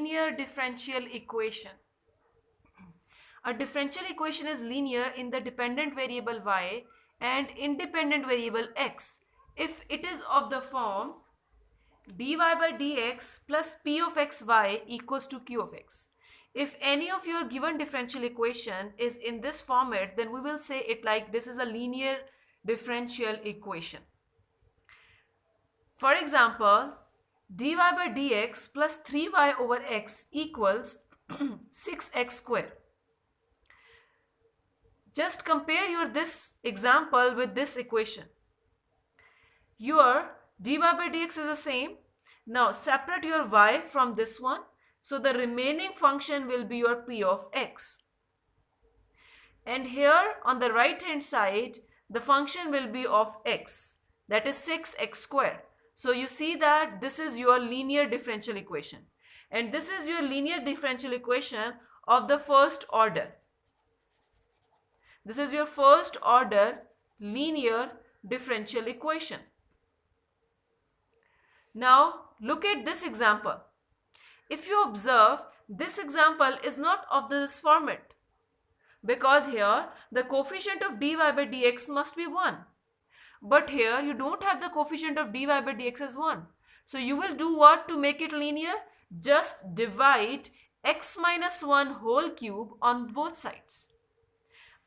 linear differential equation. A differential equation is linear in the dependent variable y and independent variable x if it is of the form dy by dx plus p of xy equals to q of x. If any of your given differential equation is in this format, then we will say it like this is a linear differential equation. For example, dy by dx plus 3y over x equals 6x square. Just compare your this example with this equation. Your dy by dx is the same. Now separate your y from this one. So the remaining function will be your p of x. And here on the right hand side, the function will be of x. That is 6x square. So you see that this is your linear differential equation. And this is your linear differential equation of the first order. This is your first order linear differential equation. Now look at this example. If you observe, this example is not of this format because here the coefficient of dy by dx must be 1. But here you don't have the coefficient of dy by dx as 1. So you will do what to make it linear? Just divide x minus 1 whole cube on both sides.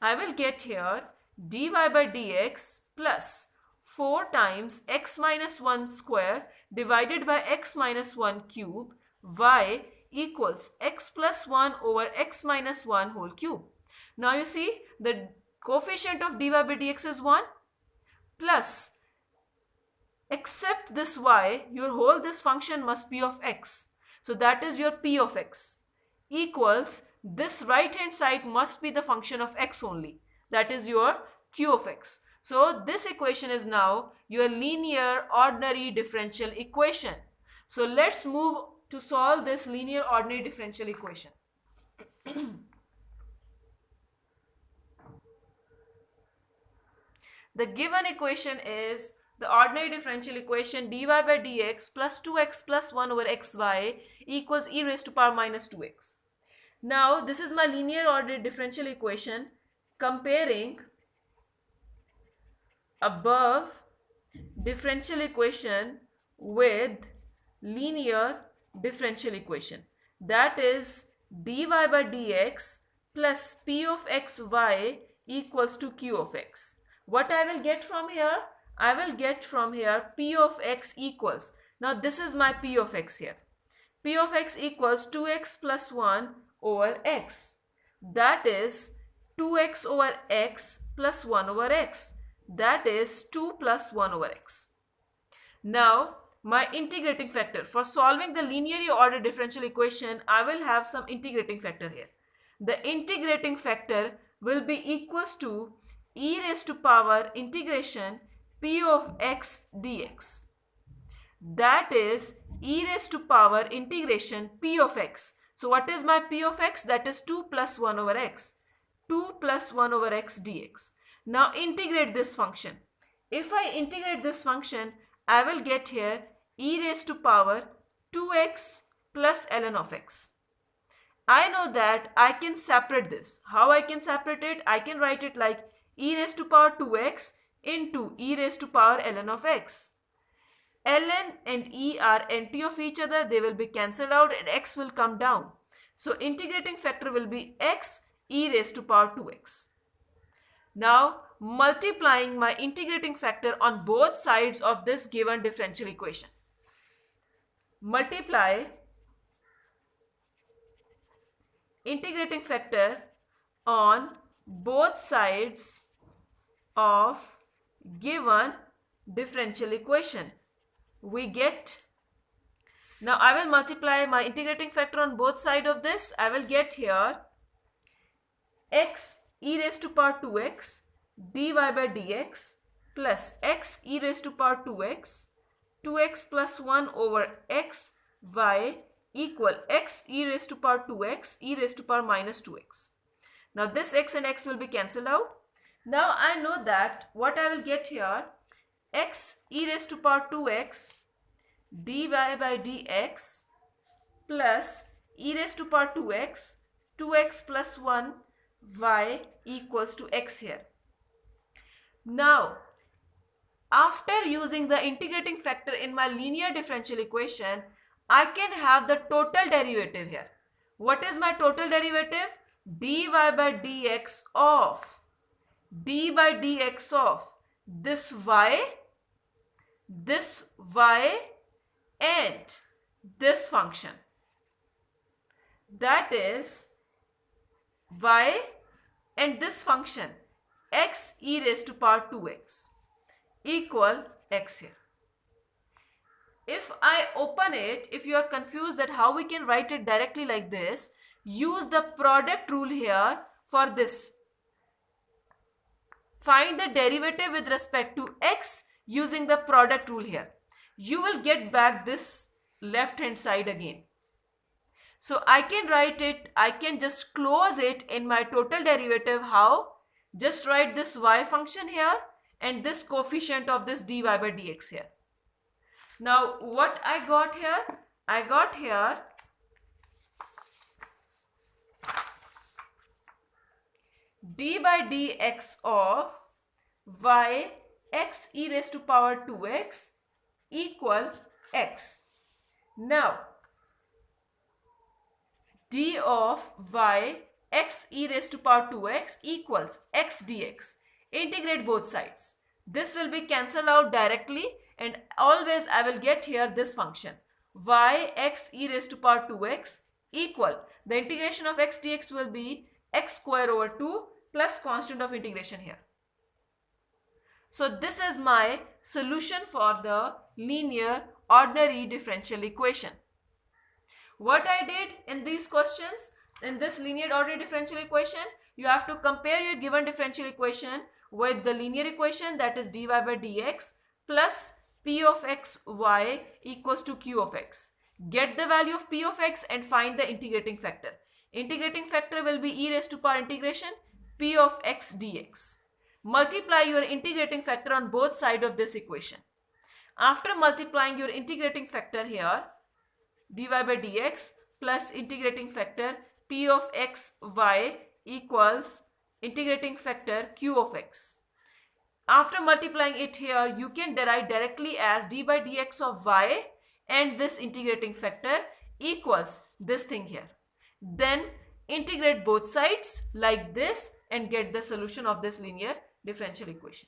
I will get here dy by dx plus 4 times x minus 1 square divided by x minus 1 cube y equals x plus 1 over x minus 1 whole cube. Now you see the coefficient of dy by dx is 1 plus except this y, this function must be of x. So that is your p of x equals this right hand side must be the function of x only. That is your q of x. So this equation is now your linear ordinary differential equation. So let's move to solve this linear ordinary differential equation. The given equation is the ordinary differential equation dy by dx plus 2x plus 1 over xy equals e raised to power minus 2x. Now this is my linear ordinary differential equation comparing above differential equation with linear differential equation. That is dy by dx plus p of xy equals to q of x. What I will get from here? I will get from here p of x equals. Now this is my p of x here. P of x equals 2x plus 1 over x. That is 2x over x plus 1 over x. That is 2 plus 1 over x. Now my integrating factor. For solving the linearly ordered differential equation, I will have some integrating factor here. The integrating factor will be equals to e raised to power integration p of x dx. That is e raised to power integration p of x. So what is my p of x? That is 2 plus 1 over x. 2 plus 1 over x dx. Now integrate this function. If I integrate this function, I will get here e raised to power 2x plus ln of x. I know that I can separate this. How I can separate it? I can write it like e raised to power 2x into e raised to power ln of x. Ln and e are anti of each other. They will be cancelled out and x will come down. So integrating factor will be x e raised to power 2x. Now multiplying my integrating factor on both sides of this given differential equation. Multiply integrating factor on both sides of given differential equation. We get, now I will multiply my integrating factor on both sides of this. I will get here x e raised to power 2x dy by dx plus x e raised to power 2x 2x plus 1 over x y equal x e raised to power 2x e raised to power minus 2x. Now this x and x will be cancelled out. Now I know that what I will get here, x e raised to power 2x dy by dx plus e raised to power 2x, 2x plus 1 y equals to x here. Now, after using the integrating factor in my linear differential equation, I can have the total derivative here. What is my total derivative? dy by dx of this y and this function, that is y and this function x e raised to power 2x equal x here. If I open it, if you are confused that how we can write it directly like this, use the product rule here for this. Find the derivative with respect to x using the product rule here. You will get back this left hand side again. So I can write it, I can just close it in my total derivative. How? Just write this y function here and this coefficient of this dy by dx here. Now what I got here? I got here d by dx of y x e raised to power 2x equal x. Now d of y x e raised to power 2x equals x dx. Integrate both sides. This will be cancelled out directly and always I will get here this function y x e raised to power 2x equal, the integration of x dx will be x square over 2 plus constant of integration here. So this is my solution for the linear ordinary differential equation. What I did in these questions, in this linear ordinary differential equation, you have to compare your given differential equation with the linear equation, that is dy by dx plus p of x y equals to q of x. Get the value of p of x and find the integrating factor. Integrating factor will be e raised to power integration p of x dx. Multiply your integrating factor on both sides of this equation. After multiplying your integrating factor here, dy by dx plus integrating factor p of x y equals integrating factor q of x. After multiplying it here, you can derive directly as d by dx of y and this integrating factor equals this thing here. Then integrate both sides like this and get the solution of this linear differential equation.